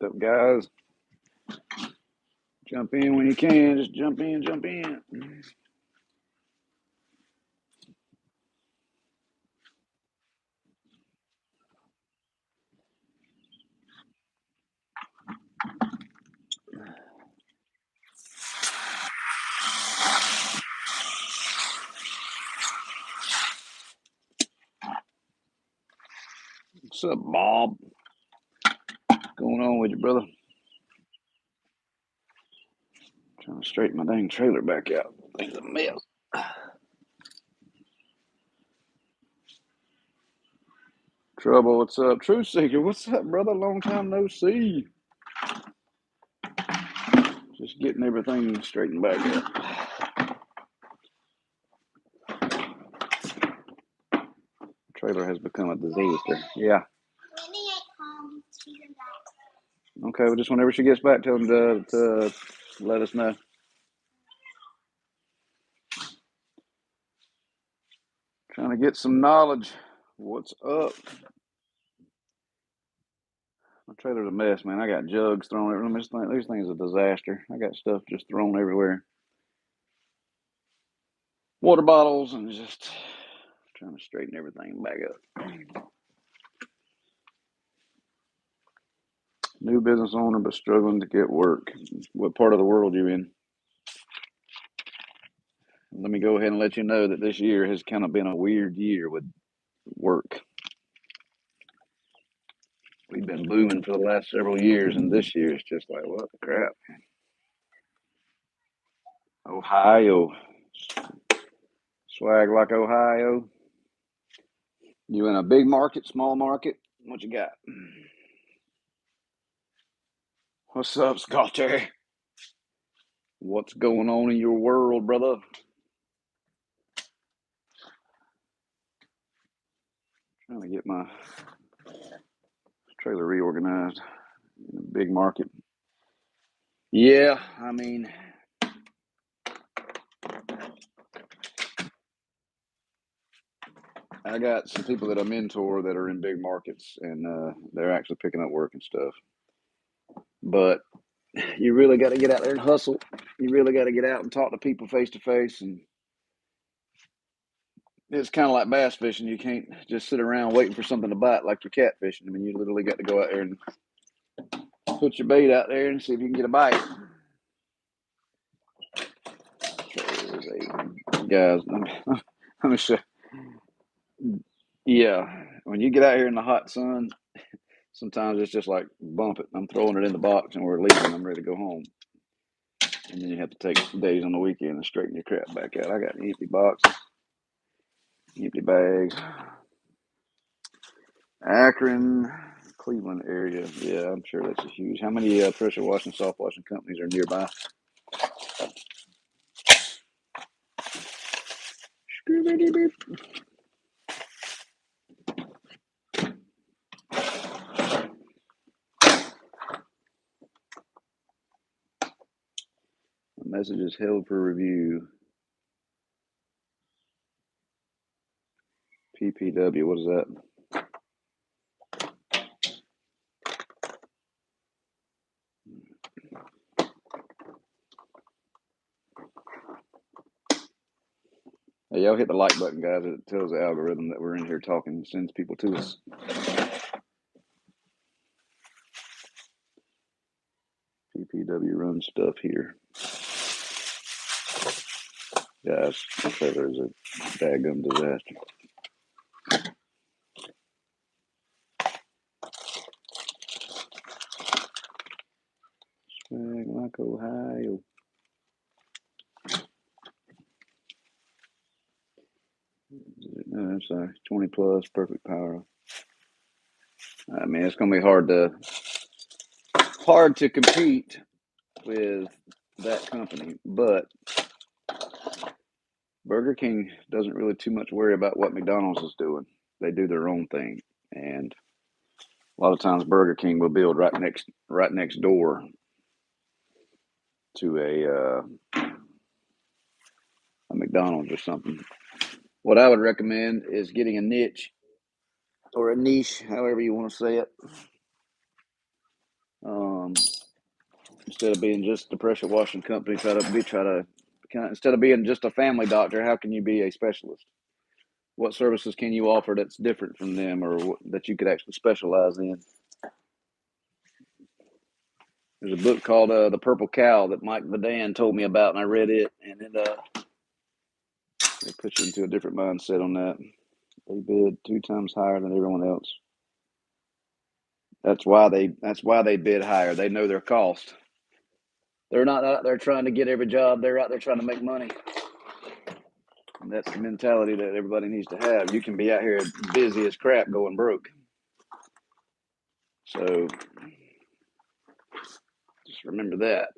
up, guys? Jump in when you can. Just jump in, jump in. What's up, Bob? What's going on with you, brother? Trying to straighten my dang trailer back out. Thing's a mess. Trouble, what's up? Truth Seeker, what's up, brother? Long time no see. Just getting everything straightened back out. Trailer has become a disaster. Yeah. Okay, well, just whenever she gets back, tell them to let us know. Trying to get some knowledge. What's up? My trailer's a mess, man. I got jugs thrown everywhere. This thing's a disaster. I got stuff just thrown everywhere. Water bottles and just trying to straighten everything back up. New business owner, but struggling to get work. What part of the world you in? Let me go ahead and let you know that this year has kind of been a weird year with work. We've been booming for the last several years, and this year it's just like, what the crap? Ohio. Swag like Ohio. You in a big market, small market? What you got? What's up, Scotty? What's going on in your world, brother? Trying to get my trailer reorganized in a big market. Yeah, I mean, I got some people that I mentor that are in big markets, and they're actually picking up work and stuff. But you really got to get out there and hustle. You really got to get out and talk to people face to face, and it's kind of like bass fishing. You can't just sit around waiting for something to bite like you're catfishing. I mean, you literally got to go out there and put your bait out there and see if you can get a bite. Guys, let me show. Yeah, when you get out here in the hot sun, sometimes it's just like bump it. I'm throwing it in the box and we're leaving. I'm ready to go home. And then you have to take days on the weekend and straighten your crap back out. I got empty boxes, empty bags. Akron, Cleveland area. Yeah, I'm sure that's a huge. How many pressure washing, soft washing companies are nearby? The message is held for review. PPW, what is that? Hey, y'all hit the like button, guys. It tells the algorithm that we're in here talking and sends people to us. PPW runs stuff here. Guys, the trailer is a daggum disaster. Swag like Ohio. No, I'm sorry. 20 plus, perfect power. I mean, it's gonna be hard to compete with that company, but Burger King doesn't really too much worry about what McDonald's is doing. They do their own thing, and a lot of times Burger King will build right next door to a McDonald's or something. What I would recommend is getting a niche or a niche, however you want to say it, Instead of being just the pressure washing company, instead of being just a family doctor, how can you be a specialist? What services can you offer that's different from them, or that you could actually specialize in? There's a book called The Purple Cow that Mike Vadan told me about, and I read it, and it puts you into a different mindset on that. They bid 2 times higher than everyone else. That's why they bid higher. They know their cost. They're not out there trying to get every job. They're out there trying to make money. And that's the mentality that everybody needs to have. You can be out here busy as crap going broke. So just remember that.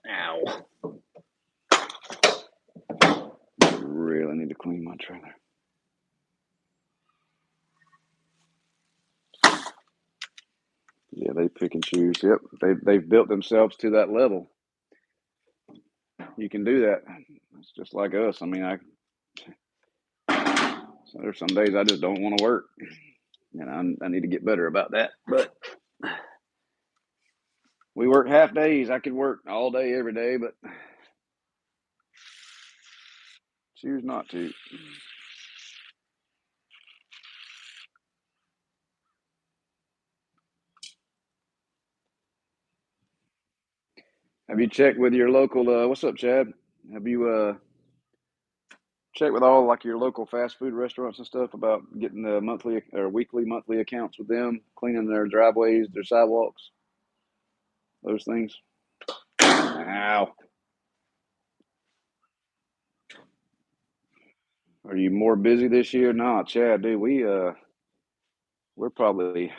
Ow. I really need to clean my trailer. Yeah, they pick and choose. Yep, they've built themselves to that level. You can do that. It's just like us. I mean, so there's some days I just don't want to work, and I need to get better about that. But we work half days. I could work all day, every day, but choose not to. Have you checked with your local? What's up, Chad? Have you checked with all like your local fast food restaurants and stuff about getting the monthly or weekly, monthly accounts with them, cleaning their driveways, their sidewalks, those things? Ow. Are you more busy this year? Nah, Chad, dude, we're probably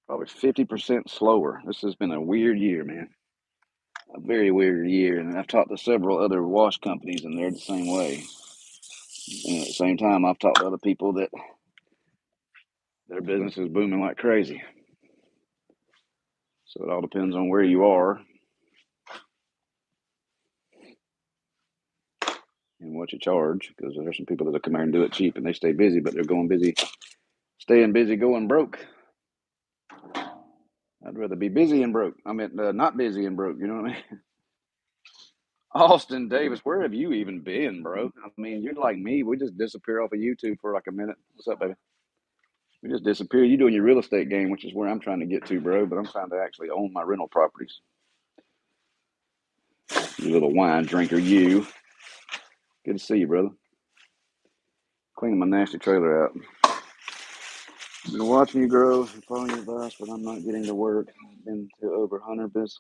50% slower. This has been a weird year, man. A very weird year, and I've talked to several other wash companies, and they're the same way. And at the same time, I've talked to other people that their business is booming like crazy. So it all depends on where you are and what you charge, because there's some people that come here and do it cheap and they stay busy, but they're staying busy, going broke. I'd rather be busy and broke. I mean, not busy and broke. You know what I mean? Austin Davis, where have you even been, bro? I mean, you're like me. We just disappear off of YouTube for like a minute. What's up, baby? We just disappear. You doing your real estate game, which is where I'm trying to get to, bro. But I'm trying to actually own my rental properties. You little wine drinker, you. Good to see you, brother. Cleaning my nasty trailer out. Been watching you grow, following your advice, but I'm not getting to work. Been to over 100 business.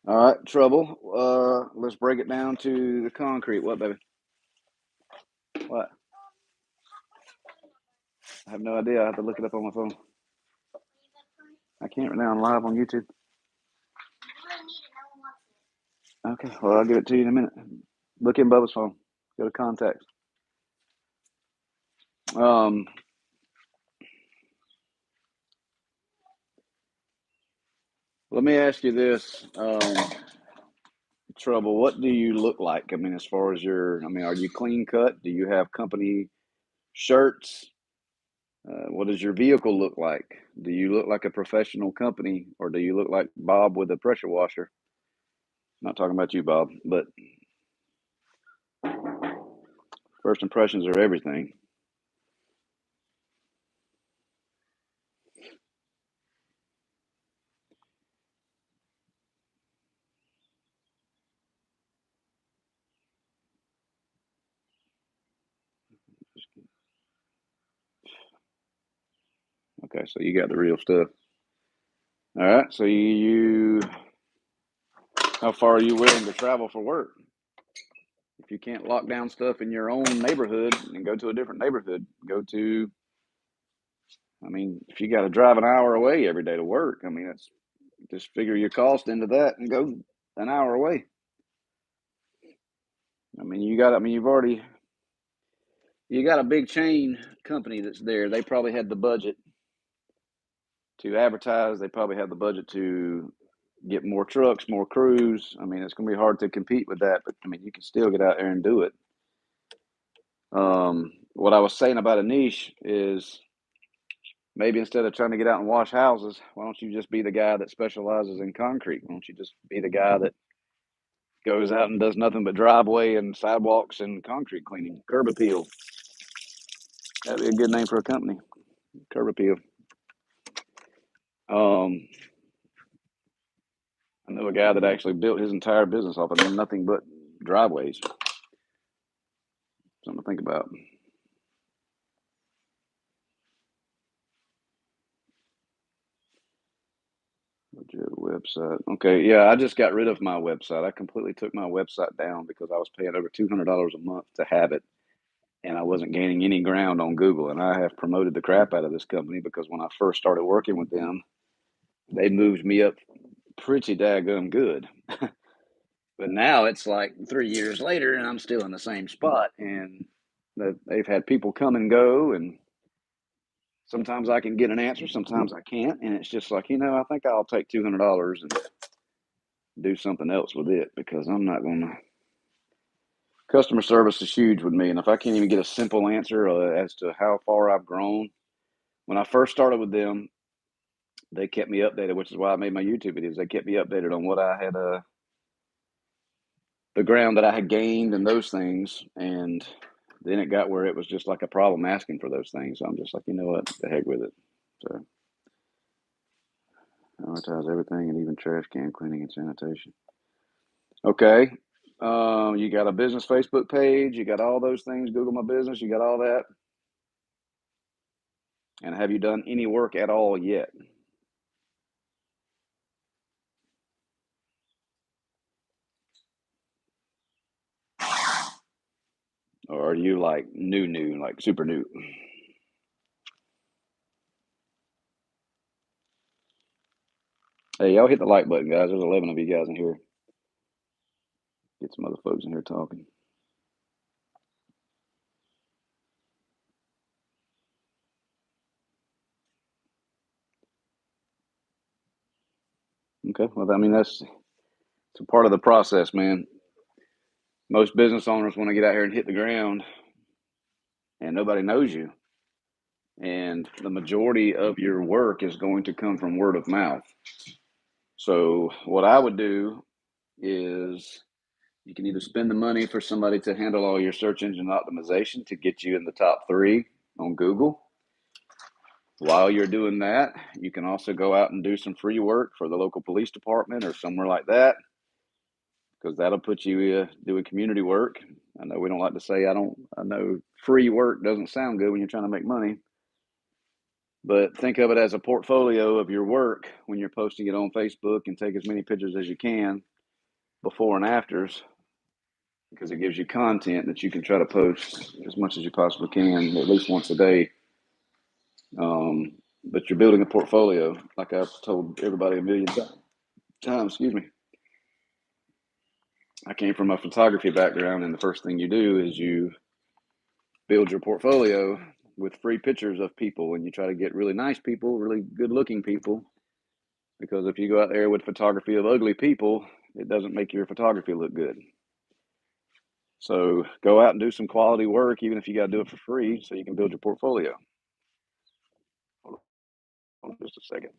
All right, trouble. Let's break it down to the concrete. What, baby? What? I have no idea. I have to look it up on my phone. I can't right now. I'm live on YouTube. Okay, well, I'll give it to you in a minute. Look in Bubba's phone. Go to contacts. Let me ask you this, Trouble. What do you look like? I mean, as far as are you clean cut? Do you have company shirts? What does your vehicle look like? Do you look like a professional company, or do you look like Bob with a pressure washer? Not talking about you, Bob, but first impressions are everything. Okay, so you got the real stuff. All right, so how far are you willing to travel for work? If you can't lock down stuff in your own neighborhood and go to a different neighborhood, if you got to drive an hour away every day to work, that's just figure your cost into that and go an hour away. You got a big chain company that's there. They probably had the budget to advertise. They probably have the budget to get more trucks, more crews. It's going to be hard to compete with that, but you can still get out there and do it. what I was saying about a niche is maybe instead of trying to get out and wash houses, why don't you just be the guy that specializes in concrete? Why don't you just be the guy that goes out and does nothing but driveway and sidewalks and concrete cleaning, curb appeal? That'd be a good name for a company, curb appeal. Um, I know a guy that actually built his entire business off of nothing but driveways. Something to think about. Legit website. Okay, yeah, I just got rid of my website. I completely took my website down because I was paying over $200 a month to have it, and I wasn't gaining any ground on Google. And I have promoted the crap out of this company because when I first started working with them, they moved me up pretty daggum good. But now it's like 3 years later, and I'm still in the same spot. And they've had people come and go, and sometimes I can get an answer, sometimes I can't. And it's just like, I think I'll take $200 and do something else with it because I'm not going to. Customer service is huge with me. And if I can't even get a simple answer as to how far I've grown, when I first started with them, they kept me updated, which is why I made my YouTube videos. They kept me updated on what I had, the ground that I had gained and those things. And then it got where it was just like a problem asking for those things. So I'm just like, you know what, the heck with it. So advertise everything and even trash can cleaning and sanitation. Okay. You got a business Facebook page. You got all those things. Google My Business. You got all that. And have you done any work at all yet? Or are you like new, like super new? Hey, y'all hit the like button, guys. There's 11 of you guys in here. Get some other folks in here talking. Okay. Well, I mean, it's a part of the process, man. Most business owners want to get out here and hit the ground, and nobody knows you. And the majority of your work is going to come from word of mouth. So, what I would do is you can either spend the money for somebody to handle all your search engine optimization to get you in the top 3 on Google. While you're doing that, you can also go out and do some free work for the local police department or somewhere like that, because that'll put you doing community work. I know we don't like to say, I know free work doesn't sound good when you're trying to make money, but think of it as a portfolio of your work when you're posting it on Facebook, and take as many pictures as you can before and afters, because it gives you content that you can try to post as much as you possibly can, at least once a day. But you're building a portfolio, like I've told everybody a million times. Excuse me. I came from a photography background, and the first thing you do is you build your portfolio with free pictures of people, and you try to get really nice people, really good looking people, because if you go out there with photography of ugly people, it doesn't make your photography look good. So go out and do some quality work, even if you got to do it for free, so you can build your portfolio. Hold on just a second.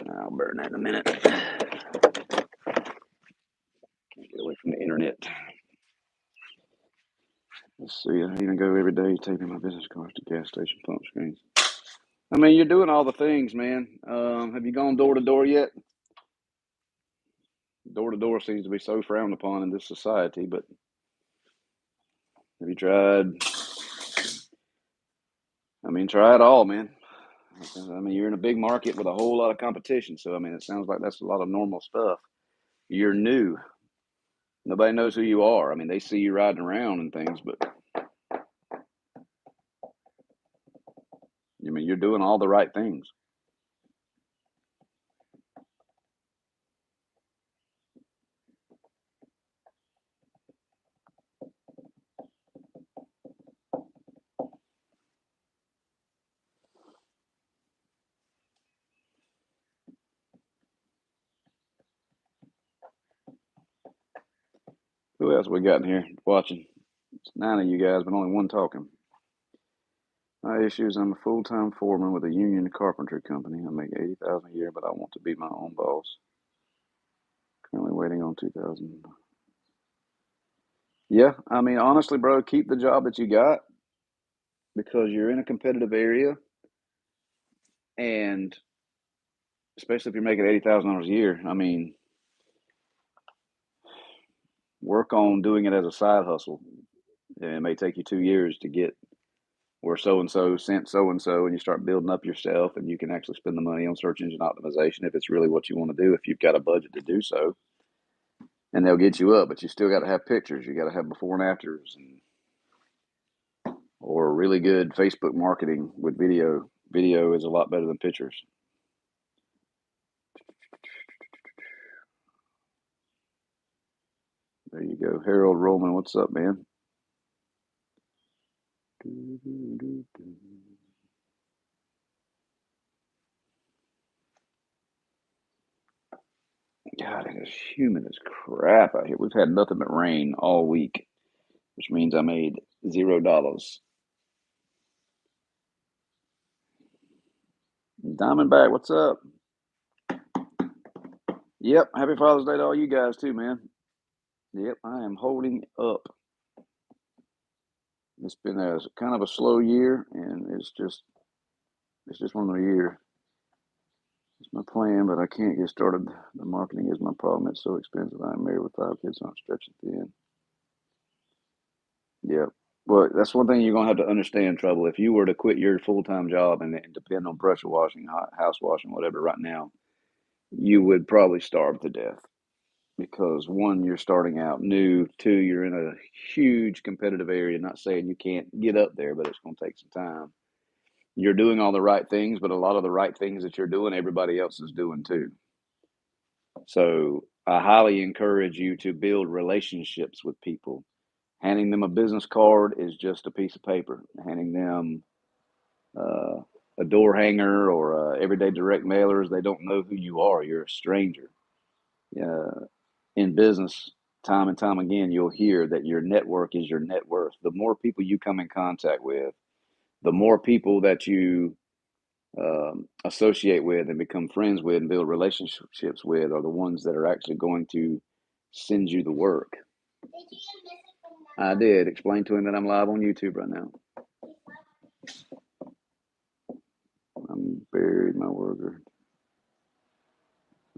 I'll burn that in a minute. Can't get away from the internet. Let's see. I even go every day taking my business cards to gas station pump screens. I mean, you're doing all the things, man. Have you gone door to door yet? Door to door seems to be so frowned upon in this society, but have you tried? I mean, try it all, man. I mean, you're in a big market with a whole lot of competition, so I mean, it sounds like that's a lot of normal stuff. You're new. Nobody knows who you are. I mean, they see you riding around and things, but I mean, you're doing all the right things. Who else we got in here watching? It's 9 of you guys, but only one talking. My issue is I'm a full-time foreman with a union carpentry company. I make $80,000 a year, but I want to be my own boss. Currently waiting on 2,000. Yeah, I mean, honestly, bro, keep the job that you got because you're in a competitive area, and especially if you're making $80,000 a year. I mean, work on doing it as a side hustle. It may take you 2 years to get where so and so sent so and so, and you start building up yourself, and you can actually spend the money on search engine optimization if it's really what you want to do. If you've got a budget to do so, and they'll get you up, but you still got to have pictures. You got to have before and afters, or really good Facebook marketing with video. Video is a lot better than pictures. There you go. Harold Roman, what's up, man? God, it is humid as crap out here. We've had nothing but rain all week, which means I made $0. Diamondback, what's up? Yep, happy Father's Day to all you guys too, man. Yep, I am holding up. It's been a kind of a slow year, and it's just one of the years. It's my plan, but I can't get started. The marketing is my problem. It's so expensive. I'm married with 5 kids, so I'm stretching thin. Yep. Well, that's one thing you're gonna have to understand, Trouble. If you were to quit your full-time job and depend on pressure washing, house washing, whatever, right now, you would probably starve to death. Because one, you're starting out new. Two, you're in a huge competitive area. Not saying you can't get up there, but it's going to take some time. You're doing all the right things, but a lot of the right things that you're doing, everybody else is doing too. So I highly encourage you to build relationships with people. Handing them a business card is just a piece of paper. Handing them a door hanger or everyday direct mailers, they don't know who you are. You're a stranger. In business, time and time again, you'll hear that your network is your net worth. The more people you come in contact with, the more people that you associate with and become friends with and build relationships with are the ones that are actually going to send you the work. I did explain to him that I'm live on YouTube right now. I'm buried, my worker.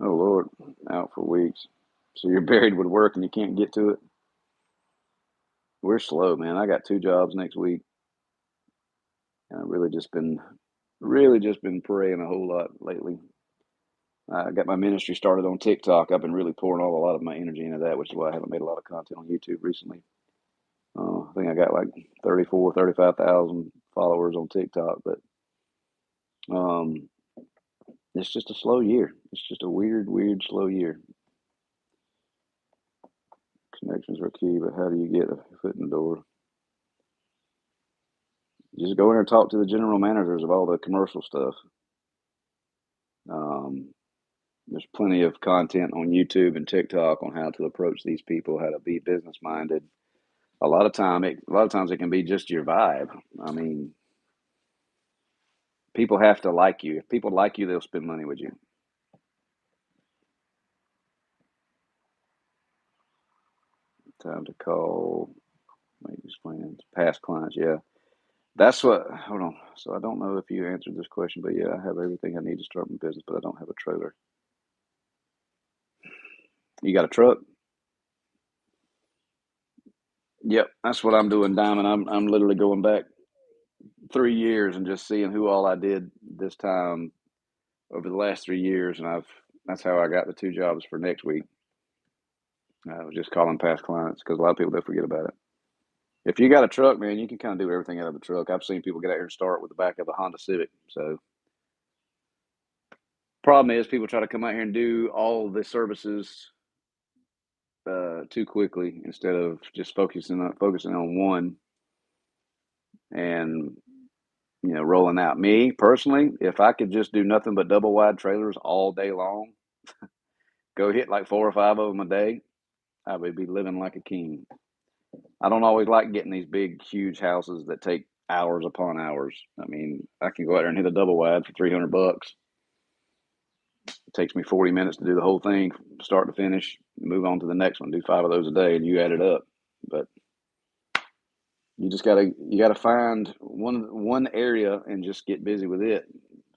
Oh, Lord, out for weeks. So you're buried with work and you can't get to it? We're slow, man. I got 2 jobs next week. And I've really just been praying a whole lot lately. I got my ministry started on TikTok. I've been really pouring a lot of my energy into that, which is why I haven't made a lot of content on YouTube recently. I think I got like 35,000 followers on TikTok, but it's just a slow year. It's just a weird, slow year. Connections are key, but how do you get a foot in the door? Just go in there and talk to the general managers of all the commercial stuff. There's plenty of content on YouTube and TikTok on how to approach these people, how to be business minded. A lot of times it can be just your vibe. I mean, people have to like you. If people like you, they'll spend money with you. Time to call, make these plans, past clients. Yeah, that's what. Hold on. So I don't know if you answered this question, but yeah, I have everything I need to start my business, but I don't have a trailer. You got a truck? Yep, that's what I'm doing, Diamond. I'm literally going back 3 years and just seeing who all I did this time over the last 3 years, and that's how I got the 2 jobs for next week. I was just calling past clients because a lot of people, they'll forget about it. If you got a truck, man, you can kind of do everything out of the truck. I've seen people get out here and start with the back of a Honda Civic. So problem is people try to come out here and do all the services too quickly instead of just focusing on one and rolling out. Me personally, if I could just do nothing but double wide trailers all day long, go hit like 4 or 5 of them a day, I would be living like a king. I don't always like getting these big, huge houses that take hours upon hours. I mean, I can go out there and hit a double wide for $300. It takes me 40 minutes to do the whole thing, start to finish, move on to the next one, do 5 of those a day, and you add it up. But you gotta find one area and just get busy with it.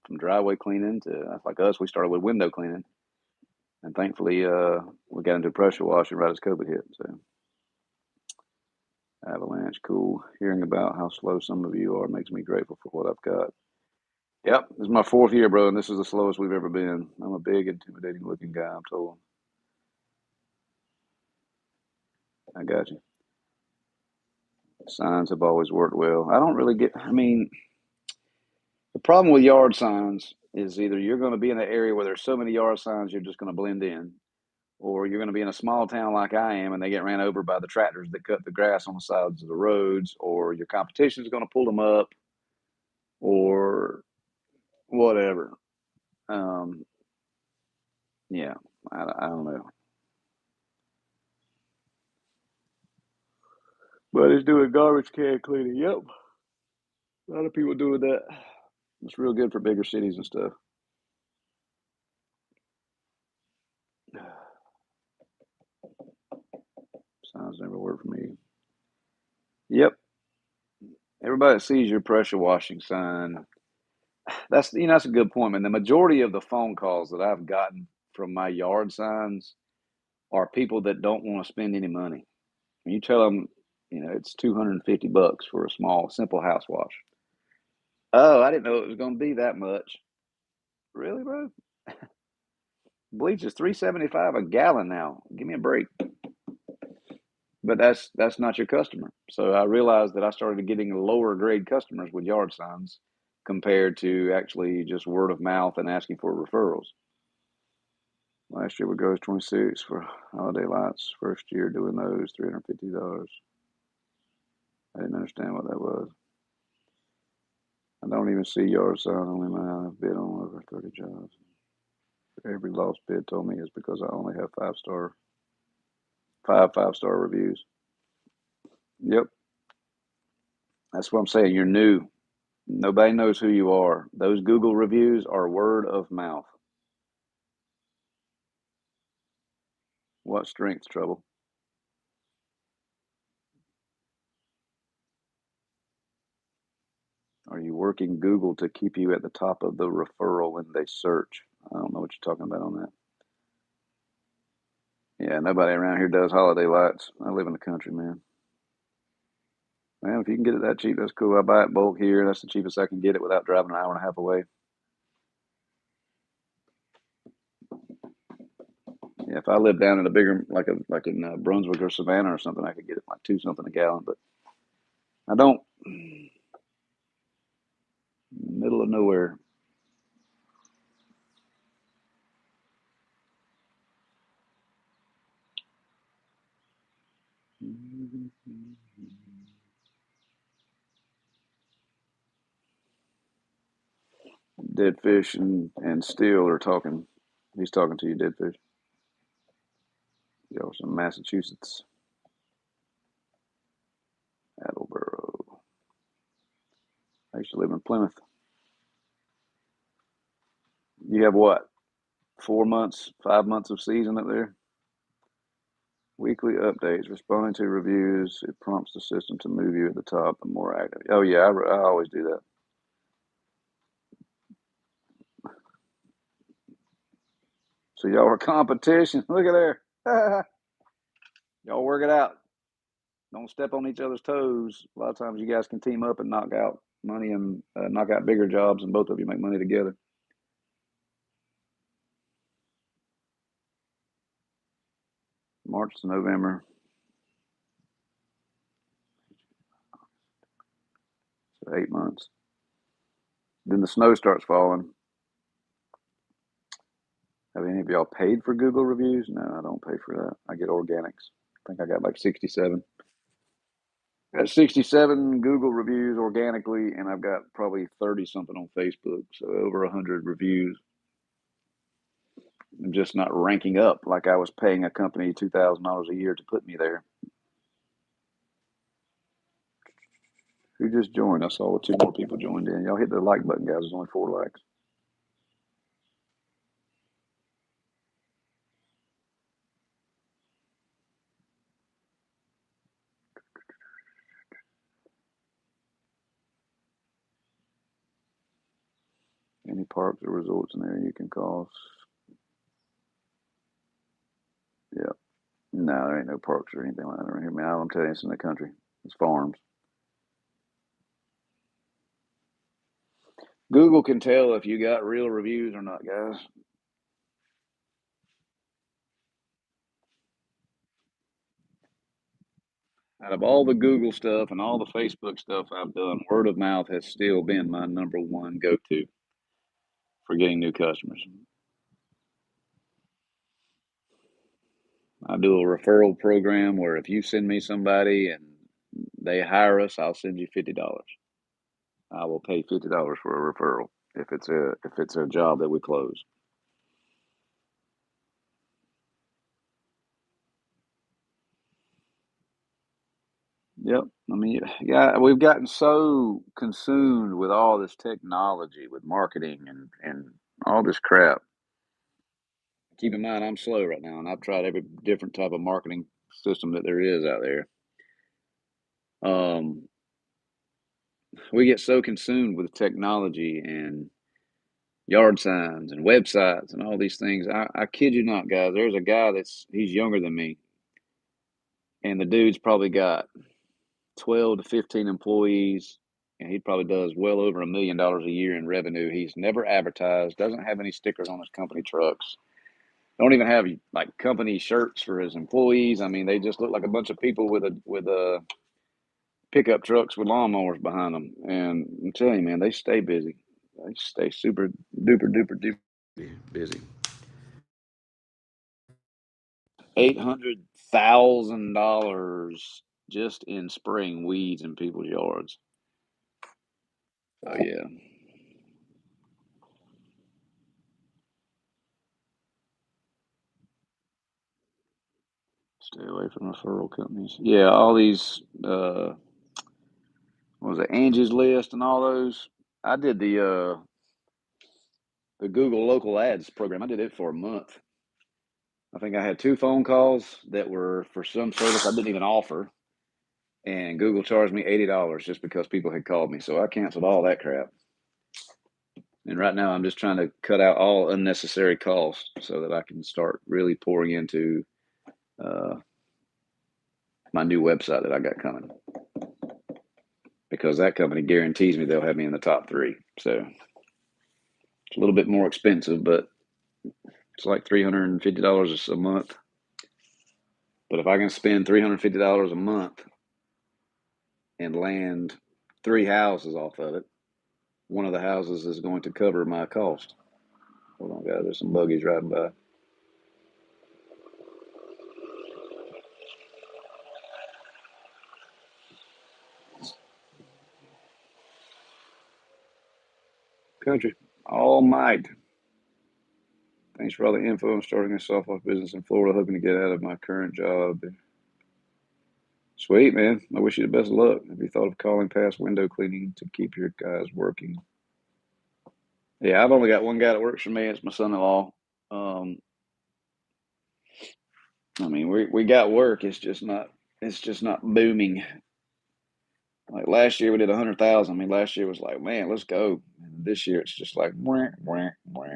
From driveway cleaning to, like us, we started with window cleaning, and thankfully we got into pressure washing right as COVID hit. So avalanche, cool. Hearing about how slow some of you are makes me grateful for what I've got. Yep, this is my 4th year, bro, and this is the slowest we've ever been. I'm a big, intimidating looking guy, I'm told. I got you. Signs have always worked well. I don't really get, I mean, the problem with yard signs is either you're going to be in an area where there's so many yard signs you're just going to blend in, or you're going to be in a small town like I am and they get ran over by the tractors that cut the grass on the sides of the roads, or your competition is going to pull them up, or whatever. Um, yeah, I don't know. But it's doing garbage can cleaning. Yep. A lot of people doing that. It's real good for bigger cities and stuff. Signs never work for me. Yep. Everybody that sees your pressure washing sign. That's a good point, man. The majority of the phone calls that I've gotten from my yard signs are people that don't want to spend any money. When you tell them, it's $250 for a small, simple house wash. Oh, I didn't know it was going to be that much. Really, bro? Bleach is $3.75 a gallon now. Give me a break. But that's not your customer. So I realized that I started getting lower grade customers with yard signs compared to actually just word of mouth and asking for referrals. Last year we gross 26 for holiday lights. First year doing those, $350. I didn't understand what that was. I don't even see yard sign only mine. I've bid on over 30 jobs. Every lost bid told me it's because I only have 5-star reviews. Yep. That's what I'm saying. You're new. Nobody knows who you are. Those Google reviews are word of mouth. What strength, trouble? Are you working Google to keep you at the top of the referral when they search? I don't know what you're talking about on that. Yeah, nobody around here does holiday lights. I live in the country, man. Man, if you can get it that cheap, that's cool. I buy it bulk here. That's the cheapest I can get it without driving an hour and a half away. Yeah, if I lived down in a bigger, like in Brunswick or Savannah or something, I could get it like 2 something a gallon. But I don't. Middle of nowhere. Dead fish and steel are talking. He's talking to you, dead fish. Y'all from Massachusetts, Attleboro. I used to live in Plymouth. You have what? 4 months, 5 months of season up there? Weekly updates, responding to reviews. It prompts the system to move you at the top and more active. Oh yeah, I always do that. So y'all are competition. Look at there. Y'all work it out. Don't step on each other's toes. A lot of times you guys can team up and knock out money and knock out bigger jobs, and both of you make money together. March to November. So 8 months. Then the snow starts falling. Have any of y'all paid for Google reviews? No, I don't pay for that. I get organics. I think I got like 67. I got 67 Google reviews organically, and I've got probably 30 something on Facebook. So over 100 reviews. I'm just not ranking up like I was paying a company $2,000 a year to put me there. Who just joined? I saw 2 more people joined in. Y'all hit the like button, guys. There's only 4 likes. Any parks or resorts in there you can call? Yeah. No, there ain't no parks or anything like that around here, man. I'm telling you, it's in the country. It's farms. Google can tell if you got real reviews or not, guys. Out of all the Google stuff and all the Facebook stuff I've done, word of mouth has still been my number one go to for getting new customers. I do a referral program where if you send me somebody and they hire us, I'll send you $50. I will pay $50 for a referral if it's a job that we close. Yep. I mean, yeah, we've gotten so consumed with all this technology, with marketing and all this crap. Keep in mind, I'm slow right now, and I've tried every different type of marketing system that there is out there. Um, we get so consumed with technology and yard signs and websites and all these things. I kid you not, guys. There's a guy he's younger than me, and the dude's probably got 12 to 15 employees, and he probably does well over $1 million a year in revenue. He's never advertised, doesn't have any stickers on his company trucks, don't even have like company shirts for his employees. I mean, they just look like a bunch of people with a pickup trucks with lawnmowers behind them. And I'm telling you, man, they stay busy. They stay super duper duper duper busy. $800,000 just in spraying weeds in people's yards. Oh yeah. Stay away from referral companies. Yeah, all these what was it, Angie's List and all those. I did the Google local ads program. I did it for a month. I think I had 2 phone calls that were for some service I didn't even offer, and Google charged me $80 just because people had called me. So I canceled all that crap. And right now I'm just trying to cut out all unnecessary costs so that I can start really pouring into uh, my new website that I got coming, because that company guarantees me they'll have me in the top 3. So it's a little bit more expensive, but it's like $350 a month. But if I can spend $350 a month and land 3 houses off of it, one of the houses is going to cover my cost. Hold on, guys. There's some buggies riding by. Country. All might. Thanks for all the info. I'm starting a softball business in Florida, hoping to get out of my current job. Sweet, man. I wish you the best of luck. Have you thought of calling past window cleaning to keep your guys working? Yeah, I've only got one guy that works for me. It's my son-in-law. Um, I mean, we got work. It's just not booming. Like last year we did 100,000. I mean, last year was like, man, let's go. And this year it's just like, wah, wah, wah.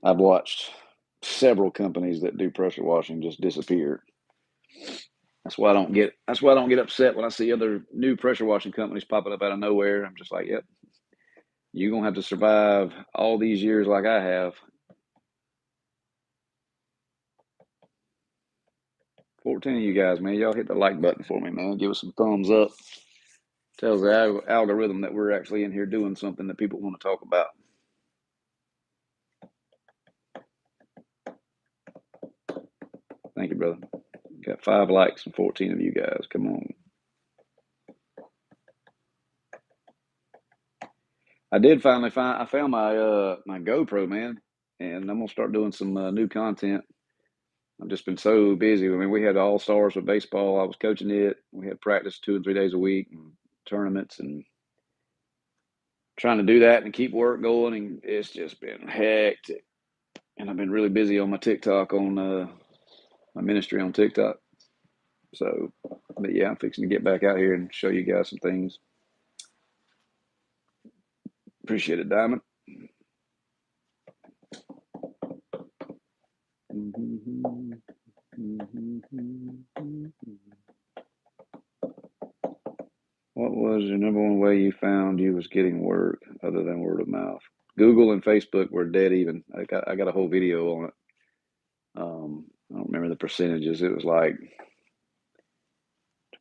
I've watched several companies that do pressure washing just disappear. That's why I don't get upset when I see other new pressure washing companies popping up out of nowhere. I'm just like, yep, you're gonna have to survive all these years like I have. 14 of you guys, man, y'all hit the like button for me, man. Give us some thumbs up. Tells the algorithm that we're actually in here doing something that people want to talk about. Thank you, brother. Got 5 likes and 14 of you guys. Come on. I did finally find. I found my GoPro, man, and I'm gonna start doing some new content. I've just been so busy. I mean, we had all stars with baseball. I was coaching it. We had practice 2 and 3 days a week, and tournaments, and trying to do that and keep work going. And it's just been hectic. And I've been really busy on my TikTok, on my ministry on TikTok. So, but yeah, I'm fixing to get back out here and show you guys some things. Appreciate it, Diamond. What was the number one way you found you was getting work other than word of mouth? Google and Facebook were dead even. I got a whole video on it. I don't remember the percentages. It was like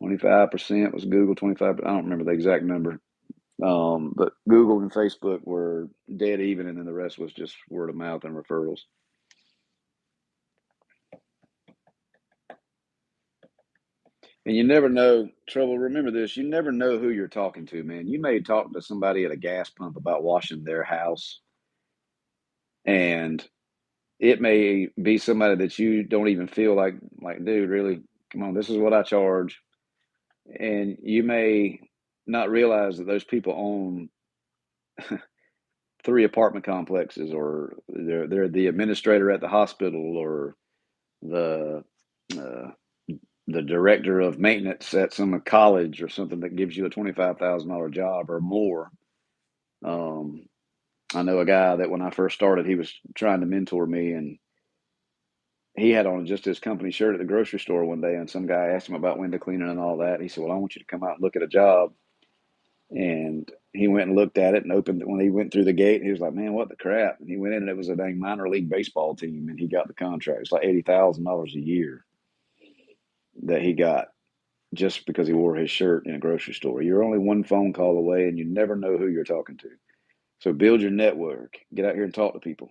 25% was Google, 25. I don't remember the exact number. But Google and Facebook were dead even, and then the rest was just word of mouth and referrals. And you never know, Trouble, remember this, you never know who you're talking to, man. You may talk to somebody at a gas pump about washing their house, and it may be somebody that you don't even feel like, dude, really, come on, this is what I charge. And you may not realize that those people own 3 apartment complexes, or they're the administrator at the hospital, or the uh, the director of maintenance at some college or something that gives you a $25,000 job or more. Um, I know a guy that when I first started, he was trying to mentor me, and he had on just his company shirt at the grocery store one day, and some guy asked him about window cleaning and all that. He said, "Well, I want you to come out and look at a job." And he went and looked at it and opened it. When he went through the gate, he was like, "Man, what the crap?" And he went in, and it was a dang minor league baseball team, and he got the contract. It's like $80,000 a year that he got just because he wore his shirt in a grocery store. You're only one phone call away, and you never know who you're talking to. So build your network. Get out here and talk to people.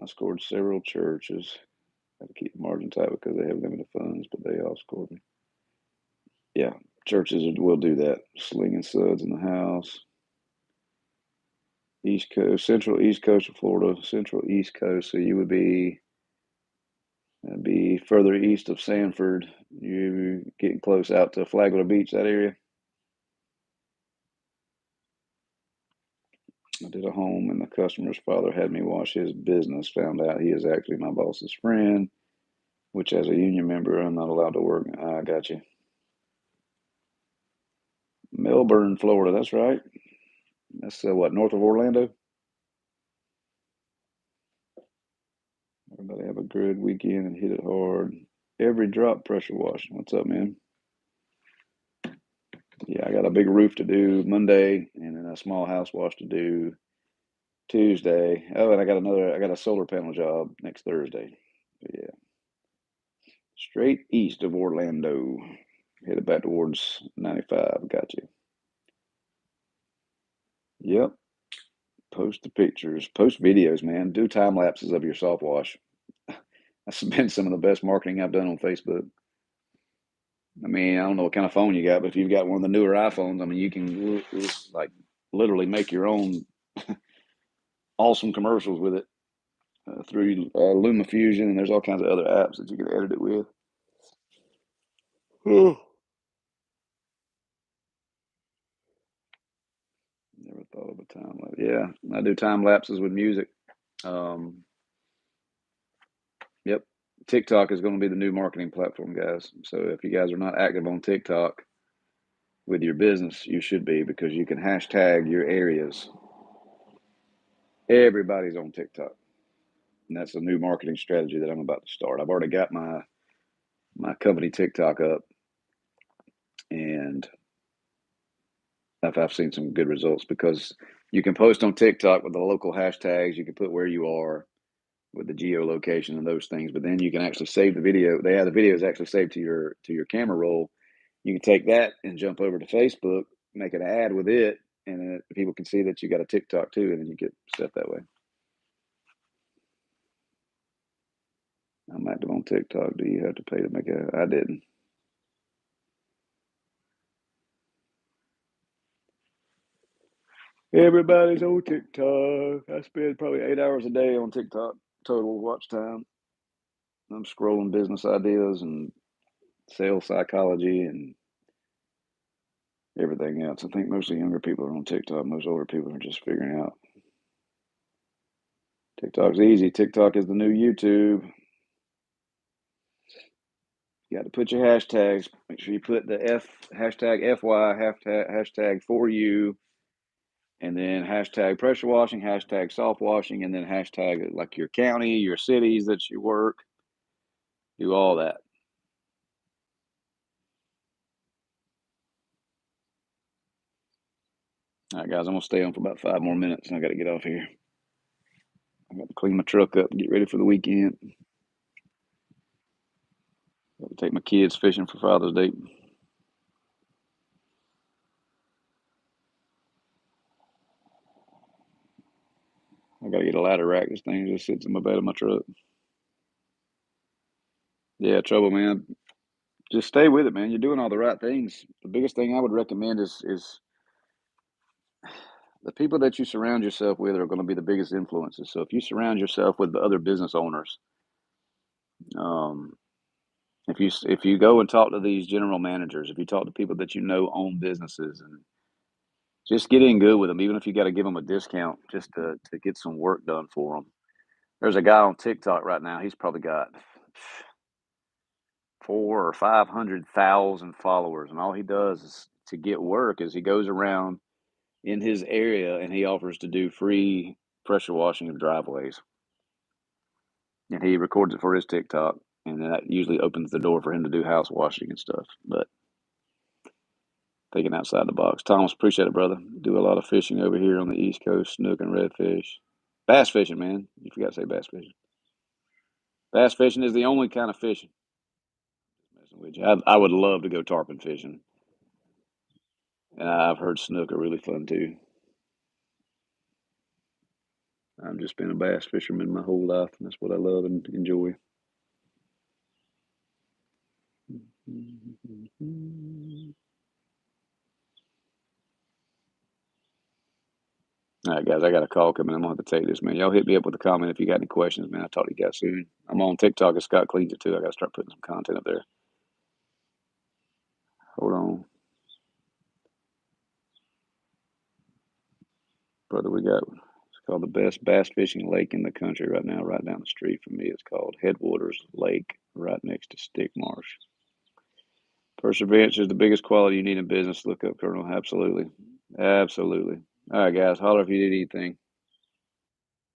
I scored several churches. I had to keep the margin tight because they have limited funds, but they all scored me. Yeah, churches will do that. Slinging suds in the house. East Coast, Central East Coast of Florida, Central East Coast. So you would be further east of Sanford. You getting close out to Flagler Beach, that area. I did a home, and the customer's father had me wash his business. Found out he is actually my boss's friend, which as a union member, I'm not allowed to work. I got you. Melbourne, Florida. That's right. That's what, north of Orlando. Everybody have a good weekend and hit it hard. Every drop pressure washing. What's up, man? Yeah, I got a big roof to do Monday, and then a small house wash to do Tuesday. Oh, and I got a solar panel job next Thursday. Yeah, straight east of Orlando, headed back towards 95. Got you. Yep. Post the pictures, post videos, man. Do time lapses of your soft wash. That's been some of the best marketing I've done on Facebook. I mean, I don't know what kind of phone you got, but if you've got one of the newer iPhones, I mean, you can like literally make your own awesome commercials with it through LumaFusion, and there's all kinds of other apps that you can edit it with. Oh, never thought of a time lapse. Yeah, I do time lapses with music. Um, yep, TikTok is going to be the new marketing platform, guys. So if you guys are not active on TikTok with your business, you should be, because you can hashtag your areas. Everybody's on TikTok, and that's a new marketing strategy that I'm about to start. I've already got my company TikTok up, and I've seen some good results because you can post on TikTok with the local hashtags. You can put where you are with the geolocation and those things, but then you can actually save the video. They have the videos actually saved to your camera roll. You can take that and jump over to Facebook, make an ad with it, and then people can see that you got a TikTok too, and then you get stuff that way. I'm active on TikTok. Do you have to pay to make a? I didn't. Everybody's on TikTok. I spend probably 8 hours a day on TikTok total watch time. I'm scrolling business ideas and sales psychology and everything else. I think most of the younger people are on TikTok. Most older people are just figuring out. TikTok's easy. TikTok is the new YouTube. You got to put your hashtags. Make sure you put the hashtag FY, hashtag for you, and then hashtag pressure washing, hashtag soft washing, and then hashtag like your county, your cities that you work. Do all that. All right, guys, I'm gonna stay on for about 5 more minutes, and I got to get off here. I got to clean my truck up and get ready for the weekend. Got to take my kids fishing for Father's Day. I got to get a ladder rack. This thing just sits in my bed of my truck. Yeah, trouble, man. Just stay with it, man. You're doing all the right things. The biggest thing I would recommend is the people that you surround yourself with are going to be the biggest influences. So if you surround yourself with the other business owners, um, if you go and talk to these general managers, if you talk to people that you know own businesses, and just get in good with them, even if you got to give them a discount just to get some work done for them. There's a guy on TikTok right now. He's probably got 4 or 500,000 followers, and all he does is to get work is he goes around in his area and he offers to do free pressure washing of driveways, and he records it for his TikTok, and that usually opens the door for him to do house washing and stuff. But thinking outside the box. Thomas, appreciate it, brother. Do a lot of fishing over here on the East Coast, snook and redfish, bass fishing, man. You forgot to say bass fishing. Bass fishing is the only kind of fishing. I would love to go tarpon fishing, and I've heard snook are really fun too. I've just been a bass fisherman my whole life, and that's what I love and enjoy. All right, guys, I got a call coming. I'm gonna have to take this, man. Y'all hit me up with a comment if you got any questions, man. I'll talk to you guys soon. I'm on TikTok as Scott Cleans It too. I gotta start putting some content up there. Hold on, brother. It's called the best bass fishing lake in the country right now. Right down the street from me, it's called Headwaters Lake, right next to Stick Marsh. Perseverance is the biggest quality you need in business. Look up, Colonel. Absolutely, absolutely. All right, guys. Holler if you need anything.